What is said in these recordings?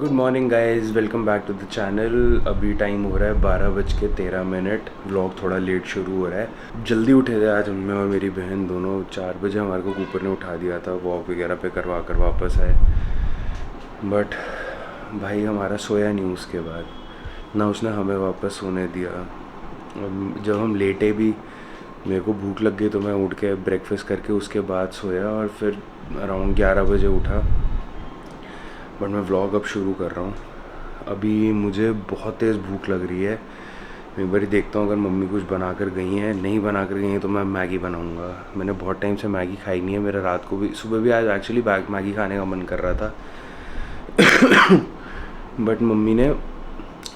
Good morning guys, welcome back to the channel. अभी time हो रहा है 12:13। व्लॉग थोड़ा लेट शुरू हो रहा है। जल्दी उठे थे आज मैं और मेरी बहन दोनों। 4 बजे हमारे को ऊपर ने उठा दिया था, वॉक वगैरह पे करवा कर वापस आए। बट भाई हमारा सोया नहीं उसके बाद, ना उसने हमें वापस सोने दिया। जब हम लेटे भी, मेरे को भूख लग गई तो मैं उठ के ब्रेकफास्ट करके उसके बाद सोया और फिर अराउंड 11 बजे उठा। बट मैं व्लॉग अब शुरू कर रहा हूँ। अभी मुझे बहुत तेज़ भूख लग रही है। मैं एक बार देखता हूँ, अगर मम्मी कुछ बना कर गई हैं, नहीं बना कर गई हैं तो मैं मैगी बनाऊँगा। मैंने बहुत टाइम से मैगी खाई नहीं है। मेरा रात को भी, सुबह भी आज एक्चुअली मैगी खाने का मन कर रहा था बट मम्मी ने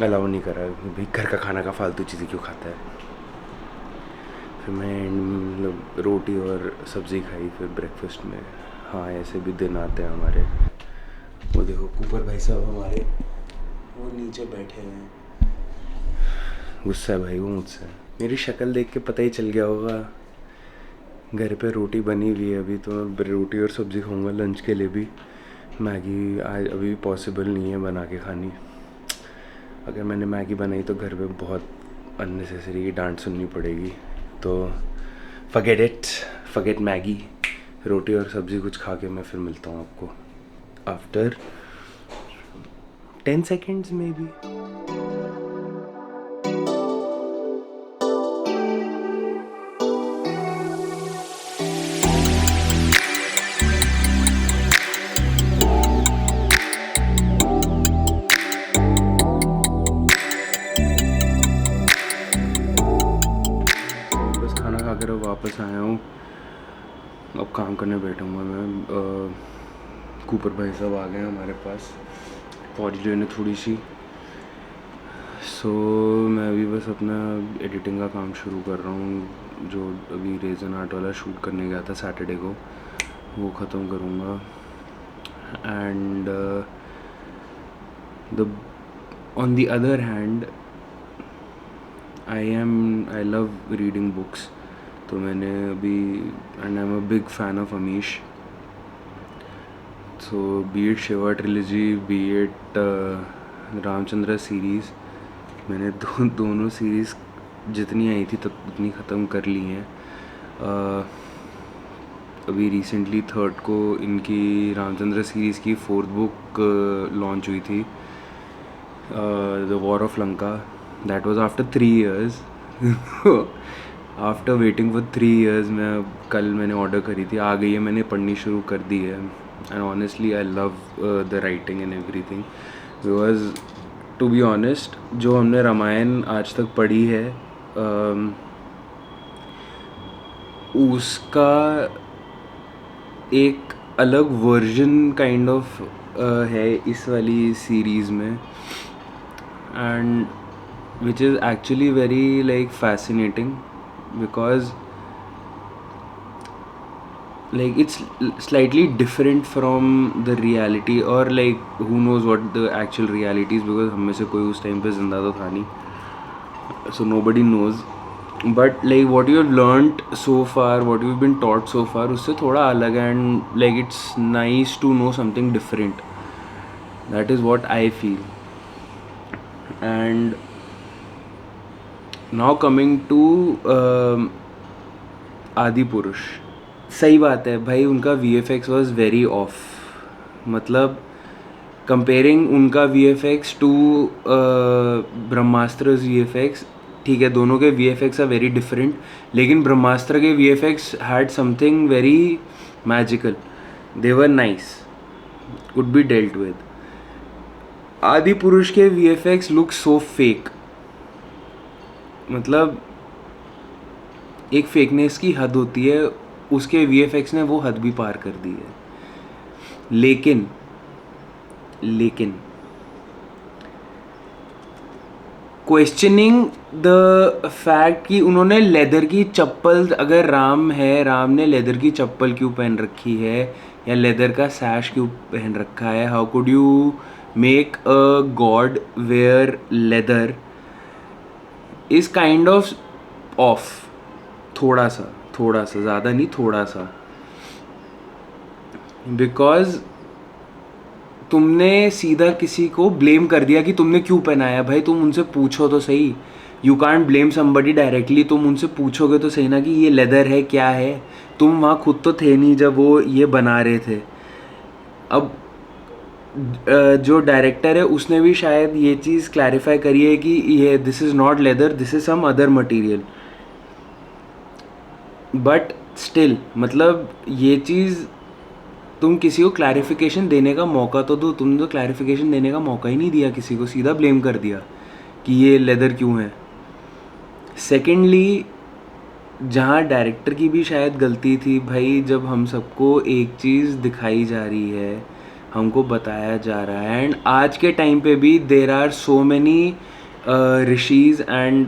अलाउ नहीं करा। भाई घर का खाना का फालतू चीज़ें क्यों खाता है। फिर मैं मतलब रोटी और सब्ज़ी खाई फिर ब्रेकफास्ट में। हाँ, ऐसे भी दिन आते हैं हमारे। वो देखो कूपर भाई साहब हमारे, वो नीचे बैठे हैं। गुस्सा है भाई वो मुझसे। मेरी शक्ल देख के पता ही चल गया होगा। घर पे रोटी बनी हुई है, अभी तो मैं रोटी और सब्ज़ी खाऊंगा लंच के लिए भी। मैगी आज अभी पॉसिबल नहीं है बना के खानी। अगर मैंने मैगी बनाई तो घर पे बहुत अननेसेसरी डांट सुननी पड़ेगी। तो फॉरगेट इट, फॉरगेट मैगी। रोटी और सब्ज़ी कुछ खा के मैं फिर मिलता हूँ आपको आफ्टर 10 seconds maybe. बस खाना खा कर वापस आया हूँ। अब काम करने बैठूँगा मैं। कूपर भाई साहब आ गए हैं हमारे पास फौज लेने थोड़ी सी। सो मैं अभी बस अपना एडिटिंग का काम शुरू कर रहा हूँ। जो अभी रेजन आर्ट वाला शूट करने गया था सैटरडे को, वो ख़त्म करूँगा। And the on the other hand I love reading books. तो मैंने अभी, and I am a big fan of Amish. So B it Shiva trilogy, B it Ramchandra series, मैंने दोनों सीरीज़ जितनी आई थी तब उतनी ख़त्म कर ली हैं। अभी रिसेंटली 3rd को इनकी रामचंद्र सीरीज़ की 4th बुक लॉन्च हुई थी, the war of Lanka. That was after 3 years after waiting for 3 years मैं कल मैंने ऑर्डर करी थी, आ गई है, मैंने पढ़नी शुरू कर दी है। And honestly I love the writing and everything. Because to be honest, जो हमने रामायण आज तक पढ़ी है, उसका एक अलग वर्जन काइंड ऑफ है इस वाली सीरीज़ में। And which is actually very like fascinating because like it's slightly different from the reality, or like who knows what the actual reality is, because हम में से कोई उस टाइम पे ज़िंदा तो था नहीं, so nobody knows. But like what you have learnt so far, what you've been taught so far, उससे थोड़ा अलग है, and like it's nice to know something different. That is what I feel. And now coming to Adipurush. सही बात है भाई, उनका VFX was very off. मतलब कंपेयरिंग उनका VFX टू ब्रह्मास्त्र VFX, ठीक है, दोनों के VFX आर वेरी डिफरेंट, लेकिन ब्रह्मास्त्र के VFX had something very magical. They were nice, could be dealt with. आदि पुरुष के VFX लुक सो फेक। मतलब एक फेकनेस की हद होती है, उसके VFX ने वो हद भी पार कर दी है। लेकिन क्वेश्चनिंग द फैक्ट कि उन्होंने लेदर की चप्पल, अगर राम है, राम ने लेदर की चप्पल क्यों पहन रखी है, या लेदर का सैश क्यों पहन रखा है। How could you make a god wear leather is kind of थोड़ा सा, ज़्यादा नहीं, थोड़ा सा। बिकॉज तुमने सीधा किसी को ब्लेम कर दिया कि तुमने क्यों पहनाया। भाई तुम उनसे पूछो तो सही, you can't blame somebody directly. तुम उनसे पूछोगे तो सही ना कि ये लेदर है क्या है। तुम वहाँ खुद तो थे नहीं जब वो ये बना रहे थे। अब जो डायरेक्टर है उसने भी शायद ये चीज़ क्लैरिफाई करी है कि ये this is not leather, this is some other material. But still मतलब ये चीज़ तुम किसी को क्लैरिफिकेशन देने का मौका तो दो। तुमने तो क्लैरिफिकेशन देने का मौका ही नहीं दिया किसी को, सीधा ब्लेम कर दिया कि ये लेदर क्यों है। सेकेंडली, जहाँ डायरेक्टर की भी शायद गलती थी भाई, जब हम सबको एक चीज़ दिखाई जा रही है, हमको बताया जा रहा है, एंड आज के टाइम पे भी there are so many rishis and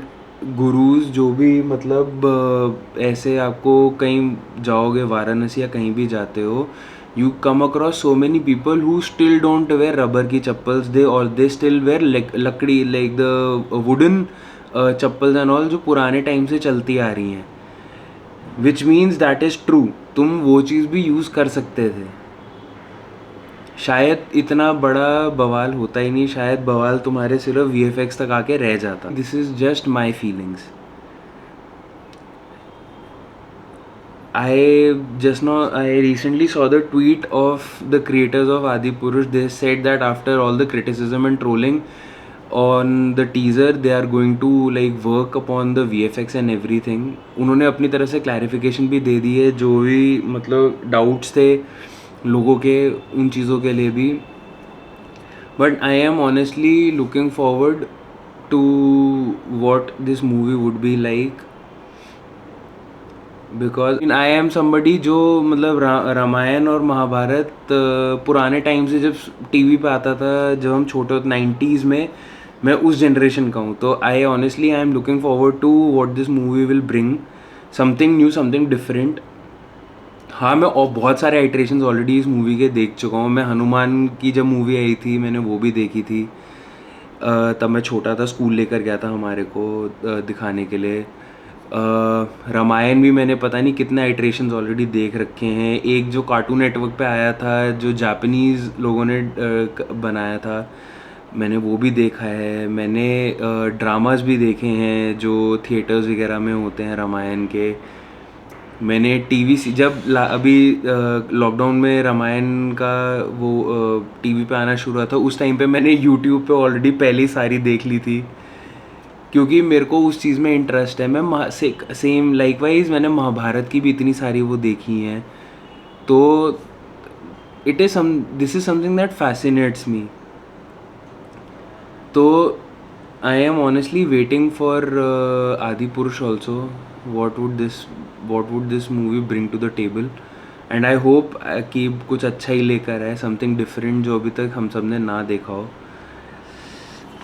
gurus जो भी मतलब ऐसे आपको कहीं जाओगे वाराणसी या कहीं भी जाते हो, you come across so many people who still don't wear rubber की चप्पल्स, दे और दे स्टिल वेयर लकड़ी like the wooden chappals and all, जो पुराने टाइम से चलती आ रही हैं। Which means that is true, तुम वो चीज़ भी यूज़ कर सकते थे। शायद इतना बड़ा बवाल होता ही नहीं, शायद बवाल तुम्हारे सिर्फ VFX तक आके रह जाता। This is just my feelings. I recently saw the tweet of the creators of Adipurush. They said that after all the criticism and trolling on the teaser, they are going to like work upon the VFX and everything. उन्होंने अपनी तरफ से clarification भी दे दी है, जो भी मतलब doubts थे लोगों के उन चीज़ों के लिए भी। But I am honestly looking forward to what this movie would be like, because I am somebody जो मतलब रामायण और महाभारत पुराने टाइम से जब टीवी पे आता था, जब हम छोटे होते 90s में, मैं उस जनरेशन का हूँ। तो I am looking forward to what this movie will bring, something new, something different. हाँ, मैं और बहुत सारे आइट्रेशंस ऑलरेडी इस मूवी के देख चुका हूँ। मैं हनुमान की जब मूवी आई थी मैंने वो भी देखी थी। तब मैं छोटा था, स्कूल लेकर गया था हमारे को दिखाने के लिए। रामायण भी मैंने पता नहीं कितने आइट्रेशंस ऑलरेडी देख रखे हैं। एक जो कार्टून नेटवर्क पे आया था जो जापानीज़ लोगों ने बनाया था, मैंने वो भी देखा है। मैंने ड्रामास भी देखे हैं जो थिएटर्स वगैरह में होते हैं रामायण के। मैंने टीवी जब अभी लॉकडाउन में रामायण का वो टीवी पे आना शुरू हुआ था, उस टाइम पे मैंने यूट्यूब पे ऑलरेडी पहले ही सारी देख ली थी, क्योंकि मेरे को उस चीज़ में इंटरेस्ट है। मैं सेम लाइकवाइज मैंने महाभारत की भी इतनी सारी वो देखी हैं। तो this is something that fascinates me. तो I am honestly waiting for Adipurush also, what would this movie bring to the table, and I hope कि कुछ अच्छा ही लेकर आए, something different जो अभी तक हम सब ने ना देखा हो।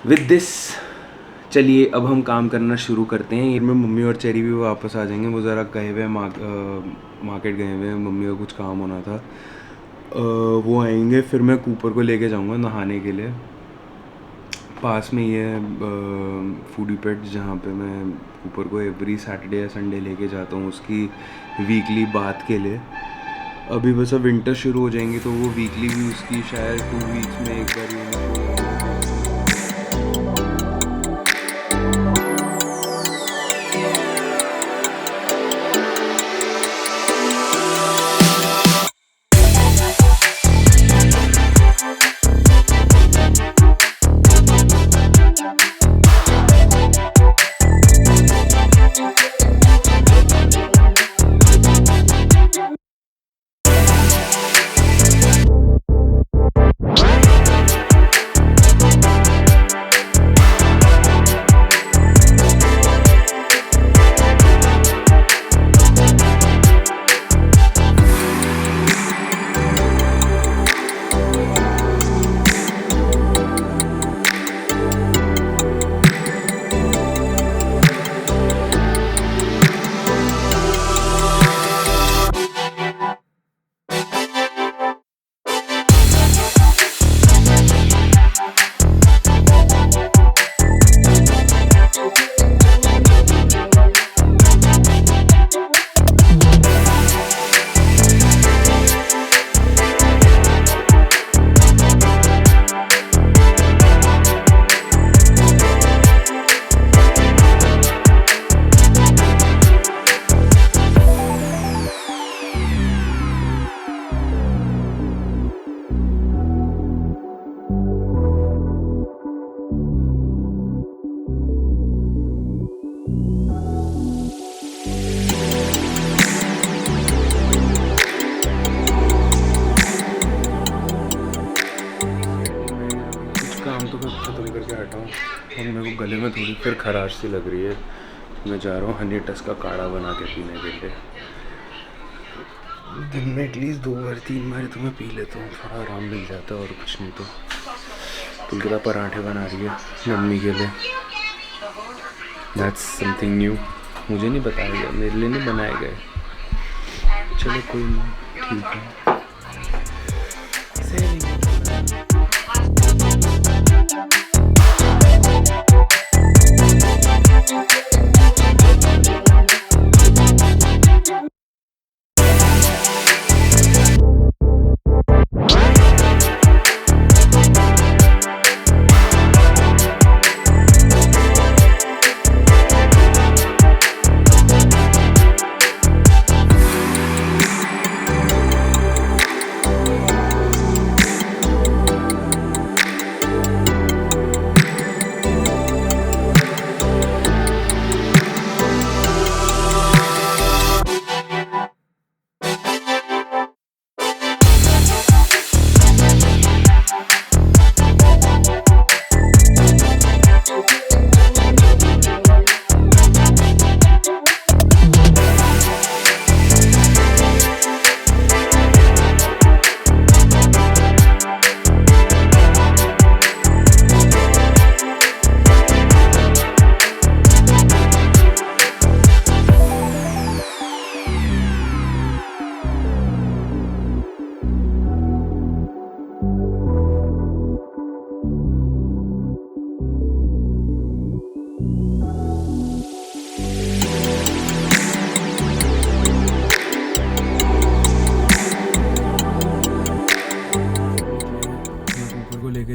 With this चलिए अब हम काम करना शुरू करते हैं। में मम्मी और चेरी भी वापस आ जाएंगे, वो ज़रा गए हुए मार्केट गए हुए हैं, मम्मी का कुछ काम होना था। वो आएंगे, फिर मैं कूपर को लेके जाऊँगा नहाने के लिए। पास में ये फूडी पेट जहाँ पे मैं कूपर को एवरी सैटरडे या संडे लेके जाता हूँ उसकी वीकली बात के लिए। अभी बस अब विंटर शुरू हो जाएंगी तो वो वीकली भी उसकी शायद 2 वीक्स में एक बार गले में थोड़ी फिर खराश सी लग रही है। मैं जा रहा हूँ हनी टच का काढ़ा बना के पीने के लिए। दिन में एटलीस्ट 2 बार 3 बार तो मैं पी लेता हूँ, थोड़ा आराम मिल जाता है और कुछ नहीं। तो पुलकिता पराठे बना रही है मम्मी के लिए। दैट्स समथिंग न्यू, मुझे नहीं बताया गया, मेरे लिए नहीं बनाए गए। चलो कोई नहीं, ठीक है।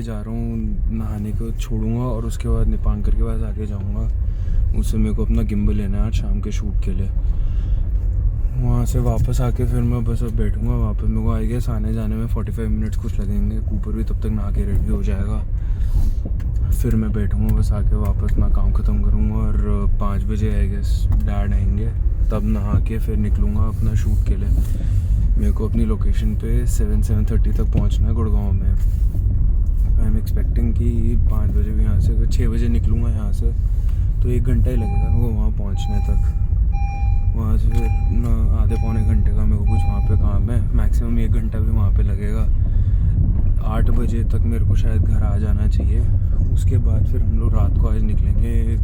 जा रहा हूँ नहाने को छोड़ूंगा और उसके बाद निपांकर के पास आके जाऊँगा। उससे मेरे को अपना गिम्बल लेना है आज शाम के शूट के लिए। वहाँ से वापस आके फिर मैं बस अब बैठूँगा वापस। मेरे को आई गेस आने जाने में 45 मिनट्स कुछ लगेंगे। कूपर भी तब तक नहा के रेडी हो जाएगा। फिर मैं बैठूँगा बस आके वापस ना काम ख़त्म करूँगा और 5 बजे आई गेस डैड आएंगे, तब नहा के फिर निकलूँगा अपना शूट के लिए। मेरे को अपनी लोकेशन पे 7-7:30 तक पहुँचना है गुड़गांव में। आई एम एक्सपेक्टिंग कि 5 बजे भी यहाँ से, अगर 6 बजे निकलूँगा यहाँ से तो 1 घंटा ही लगेगा मेरे को वहाँ पहुँचने तक। वहाँ से फिर ना आधे पौने घंटे का मेरे को कुछ वहाँ पे काम है, मैक्सिमम 1 घंटा भी वहाँ पे लगेगा। 8 बजे तक मेरे को शायद घर आ जाना चाहिए। उसके बाद फिर हम लोग रात को आज निकलेंगे।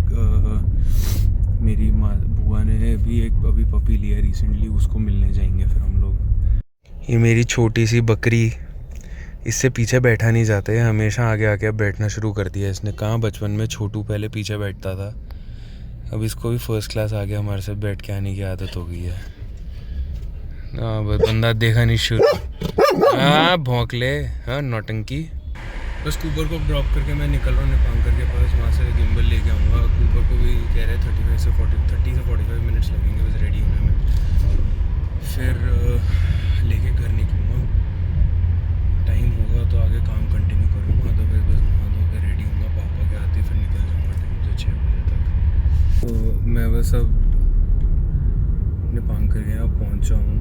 मेरी बुआ ने भी एक अभी पपी लिया रिसेंटली, उसको मिलने जाएंगे फिर हम लोग। ये मेरी छोटी सी बकरी, इससे पीछे बैठा नहीं जाता है, हमेशा आगे आके अब बैठना शुरू कर दिया इसने। कहाँ बचपन में छोटू पहले पीछे बैठता था, अब इसको भी फर्स्ट क्लास आ गया हमारे साथ बैठ के आने की आदत हो गई है। हाँ बंदा देखा नहीं शुरू। हाँ भौंकले, हाँ नौटंकी। बस कूपर को ड्रॉप करके मैं निकल रहा हूँ निपांकर के पास। वहाँ से गिम्बल लेके आऊँगा। कूपर को भी कह रहे 30 से 45 मिनट्स लगेंगे बस रेडी होने में। फिर लेके घर निकलूँगा। टाइम होगा तो आगे काम कंटिन्यू करूँगा, अदरवाइज बस नहा धो के रेडी होऊंगा। पापा के आते फिर निकल जाऊँगा टाइम से 6 बजे तक। तो मैं बस अब निपांकर के यहाँ पहुँचा हूँ,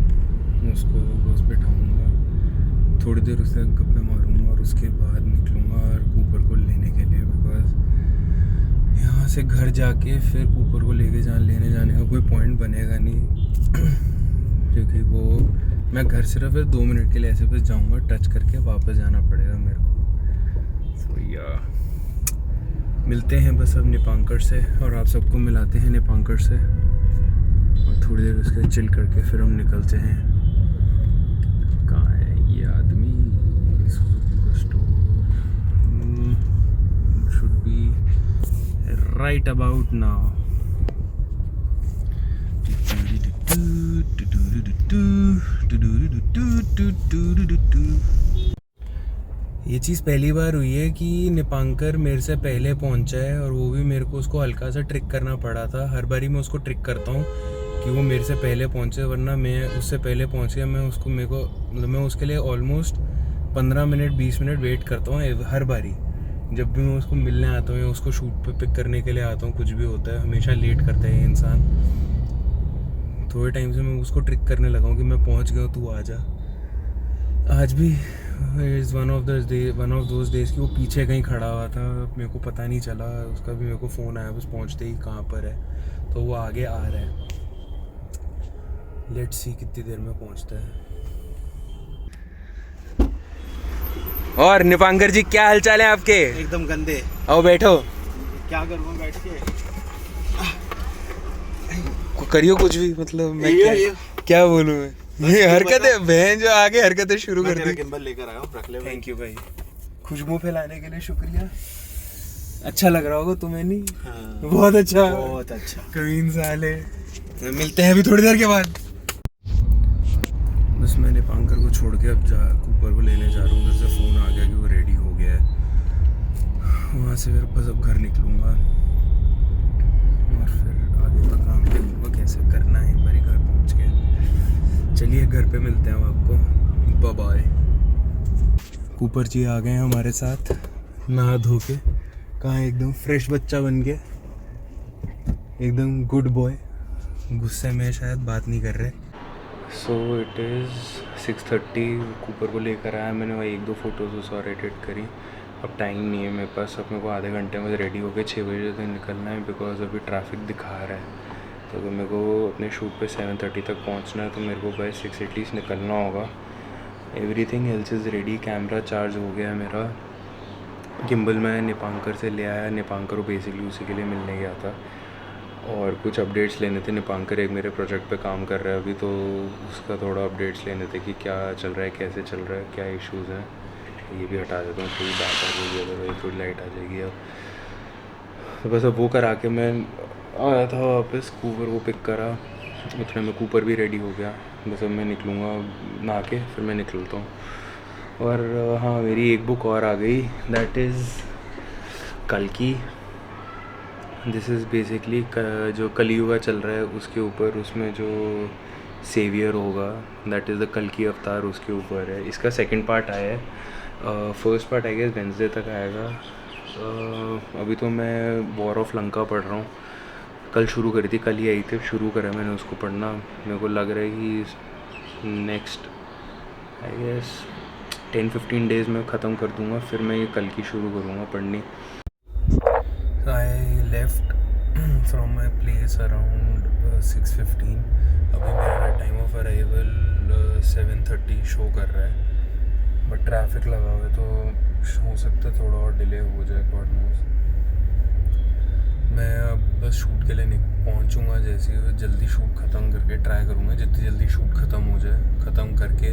उसको बस बिठाऊँगा, थोड़ी देर उससे गप्पे मारूँगा और उसके बाद निकलूँगा और कूपर को लेने के लिए। बिकॉज यहाँ से घर जाके फिर कूपर को लेने जाने का कोई पॉइंट बनेगा नहीं क्योंकि वो मैं घर सिर्फ 2 मिनट के लिए ऐसे बस जाऊंगा, टच करके वापस जाना पड़ेगा मेरे को। तो या मिलते हैं बस अब निपांकर से, और आप सबको मिलाते हैं निपांकर से, और थोड़ी देर उसके चिल करके फिर हम निकलते हैं। कहाँ है ये आदमी? Should be right about now. ये चीज़ पहली बार हुई है कि निपांकर मेरे से पहले पहुंचा है, और वो भी मेरे को उसको हल्का सा ट्रिक करना पड़ा था। हर बारी मैं उसको ट्रिक करता हूँ कि वो मेरे से पहले पहुंचे, वरना मैं उससे पहले पहुंच गया। मैं उसके लिए ऑलमोस्ट 15 मिनट 20 मिनट वेट करता हूँ हर बारी। जब भी मैं उसको मिलने आता हूँ या उसको शूट पे पिक करने के लिए आता हूँ, कुछ भी होता है, हमेशा लेट करता है ये इंसान। थोड़े टाइम से मैं उसको ट्रिक करने लगा हूँ कि मैं पहुँच गया हूँ, तू आ जा। आज भी is one of those days कि वो पीछे कहीं खड़ा हुआ था, मेरे को पता नहीं चला उसका भी। मेरे को फ़ोन आया बस पहुंचते ही कहाँ पर है, तो वो आगे आ रहा है। लेट्स सी कितनी देर में पहुंचता है। और निपांकर जी क्या हालचाल है आपके? एकदम गंदे। आओ बैठो। क्या करूँगा बैठ के? करियो कुछ भी, मतलब मैं क्या बोलूँ मैं। ये हरकतें बहन जो आगे हरकतें शुरू कर दी। गिम्बल लेकर आया हूँ, रख ले। थैंक यू भाई, खुशबू फैलाने के लिए शुक्रिया। अच्छा लग रहा होगा तुम्हें नहीं? हाँ, बहुत अच्छा, बहुत अच्छा। कमीन साले। मिलते हैं अभी थोड़ी देर के बाद। बस मैंने पांकर को छोड़ के अब कूपर को लेने जा रहा हूँ। उधर से फ़ोन आ गया कि वो रेडी हो गया है। वहाँ से फिर बस अब घर निकलूँगा और फिर आगे का काम देखूँगा कैसे करना है एक बारी घर पहुँच के। चलिए घर पे मिलते हैं आपको, बाय बाय। कूपर जी आ गए हैं हमारे साथ नहा धो के। कहाँ एकदम फ्रेश बच्चा बन के, एकदम गुड बॉय। गुस्से में शायद बात नहीं कर रहे। So it is 6:30। कूपर को लेकर आया मैंने, वही 1-2 फ़ोटोज़ उस और एडिट करी। अब टाइम नहीं है मेरे पास, अब मेरे को आधे घंटे में रेडी होकर 6 बजे तक निकलना है, बिकॉज अभी ट्रैफिक दिखा रहा है। तो अगर मेरे को अपने शूट पे 7:30 तक पहुंचना है तो मेरे को बाय 6 एटलीस्ट निकलना होगा। Everything else is ready. Camera charge हो गया है मेरा। गिम्बल मैं निपांकर से ले आया। निपांकर को बेसिकली उसी के लिए मिलने गया था और कुछ अपडेट्स लेने थे। निपांकर एक मेरे प्रोजेक्ट पे काम कर रहा है अभी, तो उसका थोड़ा अपडेट्स लेने थे कि क्या चल रहा है, कैसे चल रहा है, क्या इश्यूज़ हैं। ये भी हटा देता हूँ, थोड़ी बात आ जाएगी, अदरवाइज थोड़ी लाइट आ जाएगी। अब तो बस अब वो करा के मैं आया था वापस। कूपर को पिक करा, उतने में कूपर भी रेडी हो गया। बस अब मैं निकलूँगा नहा के, फिर मैं निकलता हूँ। और हाँ, मेरी एक बुक और आ गई, दैट इज़ कल्कि। दिस इज़ बेसिकली जो कलियुगा चल रहा है उसके ऊपर, उसमें जो सेवियर होगा दैट इज़ द कल्कि अवतार, उसके ऊपर है। इसका सेकंड पार्ट आया है। First part I guess Wednesday तक आएगा। अभी तो मैं वॉर ऑफ लंका पढ़ रहा हूँ। कल शुरू करी थी, कल ही आई थी, शुरू करा मैंने उसको पढ़ना। मेरे को लग रहा है कि नेक्स्ट आई गेस 10-15 डेज़ में ख़त्म कर दूँगा, फिर मैं ये कल की शुरू करूँगा पढ़नी। I left from my place around 6:15। अभी मेरा टाइम ऑफ अराइवल 7:30 शो कर रहा है, बट ट्रैफिक लगा हुआ है तो हो सकता है थोड़ा और डिले हो जाए। God knows. मैं अब बस शूट के लिए पहुंचूंगा। जैसे ही जल्दी शूट ख़त्म करके ट्राई करूँगा, जितनी जल्दी शूट ख़त्म हो जाए, ख़त्म करके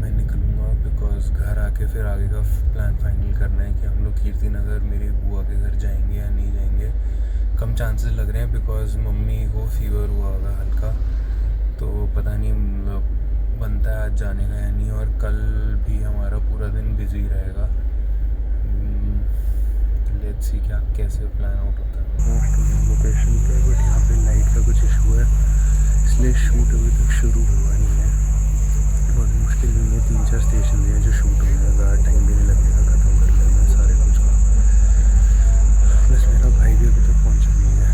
मैं निकलूँगा। बिकॉज घर आके फिर आगे का प्लान फाइनल करना है कि हम लोग कीर्ति नगर मेरी बुआ के घर जाएंगे या नहीं जाएंगे। कम चांसेस लग रहे हैं बिकॉज मम्मी को फीवर हुआ होगा हल्का, तो पता नहीं बनता है आज जाने का या नहीं। और कल भी हमारा पूरा दिन बिजी रहेगा। लेट्स सी क्या कैसे प्लान आउट होता है। लोकेशन पे, बट यहाँ पे लाइट का कुछ इशू है, इसलिए शूट अभी तक शुरू हुआ नहीं है। बहुत मुश्किल नहीं है, 3-4 स्टेशन हैं जो शूट हो जाएगा, टाइम भी नहीं लगेगा, ख़त्म कर लेना सारे कुछ का। बस मेरा भाई भी अभी तक पहुँचा नहीं है,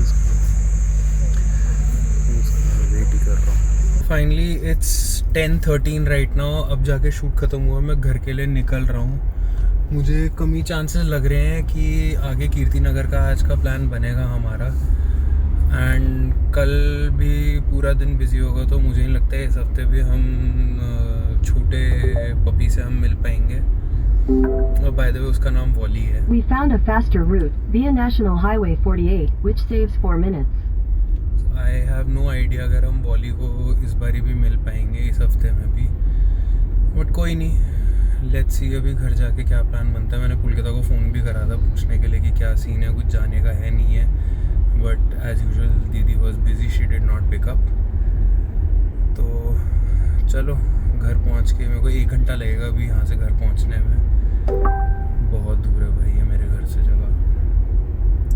उसका वेट ही कर रहा हूँ। Finally it's 10:13 right now. अब जाके शूट ख़त्म हुआ, मैं घर के लिए निकल रहा हूँ। मुझे कम ही चांसेस लग रहे हैं कि आगे कीर्ति नगर का आज का प्लान बनेगा हमारा। एंड कल भी पूरा दिन बिजी होगा, तो मुझे नहीं लगता है इस हफ्ते भी हम छोटे पपी से हम मिल पाएंगे। और बाय द वे उसका नाम वॉली है। We found a faster route via National Highway 48, which saves 4 minutes. I have no idea अगर हम वॉली को इस बारी भी मिल पाएंगे इस हफ्ते में भी, बट कोई नहीं, लेट्स सी अभी घर जाके क्या प्लान बनता है। मैंने पुलकिता को फ़ोन भी करा था पूछने के लिए कि क्या सीन है, कुछ जाने का है नहीं है, बट एज यूजुअल दीदी was busy, she did not pick up. तो चलो घर पहुंच के, मेरे को 1 घंटा लगेगा अभी यहाँ से घर पहुंचने में। बहुत दूर है भाई ये मेरे घर से जगह।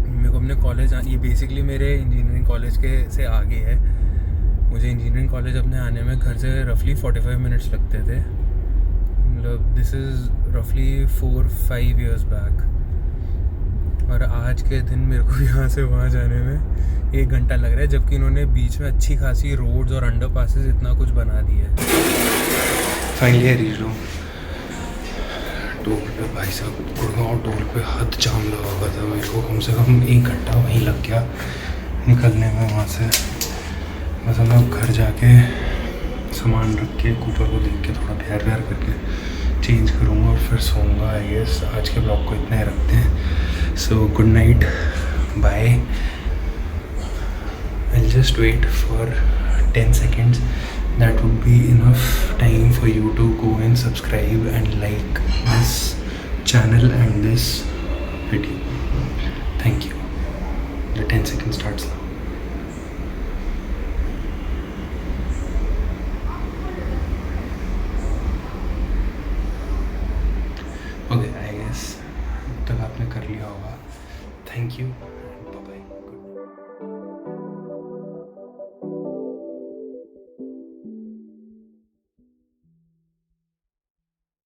मेरे को अपने कॉलेज, ये बेसिकली मेरे इंजीनियरिंग कॉलेज के से आगे है। मुझे इंजीनियरिंग कॉलेज अपने आने में घर से रफली 45 मिनट्स लगते थे। मतलब दिस इज़ रफली 4-5 years बैक। और आज के दिन मेरे को यहाँ से वहाँ जाने में 1 घंटा लग रहा है, जबकि इन्होंने बीच में अच्छी खासी रोड्स और अंडर पासेस इतना कुछ बना दिया है। फाइनली रीच हूँ टोल पे। भाई साहब गुड़गांव टोल पे हद जाम लगा हुआ था, मेरे को कम से कम 1 घंटा वहीं लग गया निकलने में वहाँ से। बस हम लोग घर जाके सामान रख के कूपर को देख के थोड़ा प्यार करके चेंज करूँगा और फिर सोऊंगा। आई गेस आज के ब्लॉग को इतना ही रखते हैं। So good night, bye. I'll just wait for 10 seconds. That would be enough time for you to go and subscribe and like this channel and this video. Thank you. The 10 seconds starts now. Okay, I guess अब तक आपने कर लिया होगा। Thank you.